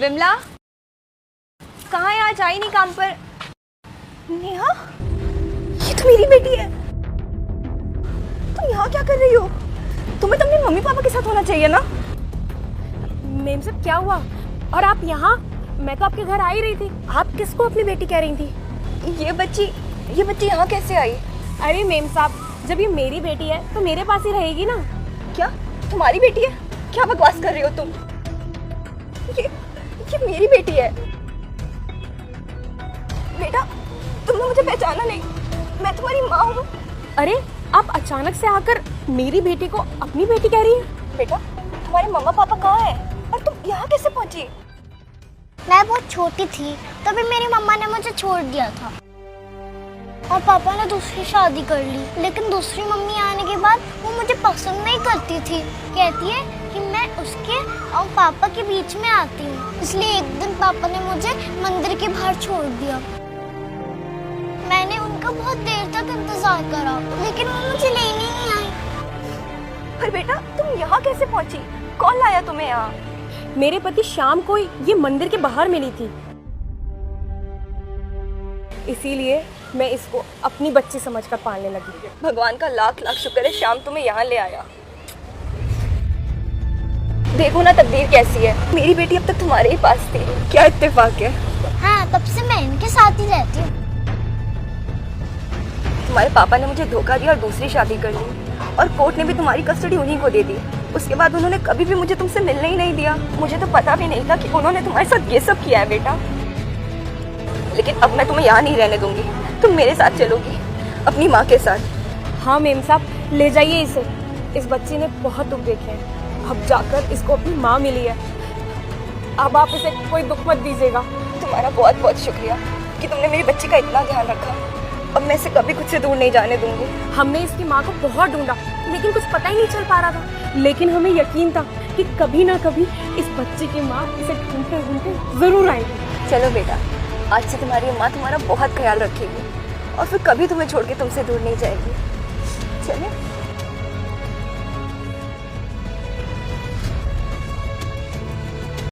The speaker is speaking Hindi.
विमला कहाँ है? आज आई नहीं काम पर। नेहा, ये तो मेरी बेटी है। तुम यहाँ क्या कर रही हो? तुम्हें तो अपने मम्मी पापा के साथ होना चाहिए ना। मेम साहब क्या हुआ? और आप यहाँ? मैं तो आपके घर आ ही रही थी। आप किसको अपनी बेटी कह रही थी? ये बच्ची यहाँ कैसे आई? अरे मेम साहब, जब ये मेरी बेटी है तो मेरे पास ही रहेगी ना। क्या तुम्हारी बेटी है? क्या बकवास कर रही हो तुम? ये मेरी बेटी है। बेटा, तुमने मुझे पहचाना नहीं, मैं तुम्हारी माँ हूँ। अरे आप अचानक से आकर मेरी बेटी को अपनी बेटी कह रही है? बेटा, तुम्हारे मम्मा पापा कहाँ हैं? और तुम यहाँ कैसे पहुँची? मैं बहुत छोटी थी तभी मेरी मम्मा ने मुझे छोड़ दिया था और पापा ने दूसरी शादी कर ली। लेकिन दूसरी मम्मी आने के बाद वो मुझे पसंद नहीं करती थी। कहती है कि मैं उसके और पापा के बीच में आती हूँ। इसलिए एक दिन पापा ने मुझे मंदिर के बाहर छोड़ दिया। मैंने उनका बहुत देर तक इंतजार करा लेकिन वो मुझे लेने नहीं आई। पर बेटा, तुम यहाँ कैसे पहुँची? कौन लाया तुम्हें यहाँ? मेरे पति शाम को ये मंदिर के बाहर मिली थी, इसीलिए मैं इसको अपनी बच्ची समझकर पालने लगी। भगवान का लाख लाख शुक्र है शाम तुम्हें यहाँ ले आया। देखो ना तकदीर कैसी है, मेरी बेटी अब तक तुम्हारे ही पास थी। क्या इत्तेफाक है। हाँ, तब से मैं इनके साथ ही रहती हूँ। तुम्हारे पापा ने मुझे धोखा दिया और दूसरी शादी कर ली और कोर्ट ने भी तुम्हारी कस्टडी उन्हीं को दे दी। उसके बाद उन्होंने कभी भी मुझे तुमसे मिलने ही नहीं दिया। मुझे तो पता भी नहीं था कि उन्होंने तुम्हारे साथ ये सब किया है बेटा। लेकिन अब मैं तुम्हें यहाँ नहीं रहने दूंगी, तुम मेरे साथ चलोगी अपनी माँ के साथ। हाँ मेम साहब, ले जाइए इसे। इस बच्ची ने बहुत दुख देखे हैं, अब जाकर इसको अपनी माँ मिली है। अब आप इसे कोई दुख मत दीजिएगा। तुम्हारा बहुत बहुत शुक्रिया कि तुमने मेरी बच्ची का इतना ध्यान रखा। अब मैं इसे कभी खुद से दूर नहीं जाने दूंगी। हमने इसकी माँ को बहुत ढूंढा लेकिन कुछ पता ही नहीं चल पा रहा था, लेकिन हमें यकीन था कि कभी ना कभी इस बच्चे की माँ इसे ढूंढते ढूंढते जरूर आएगी। चलो बेटा, आज से तुम्हारी माँ तुम्हारा बहुत ख्याल रखेगी और फिर कभी तुम्हें छोड़ के तुमसे दूर नहीं जाएगी। चले।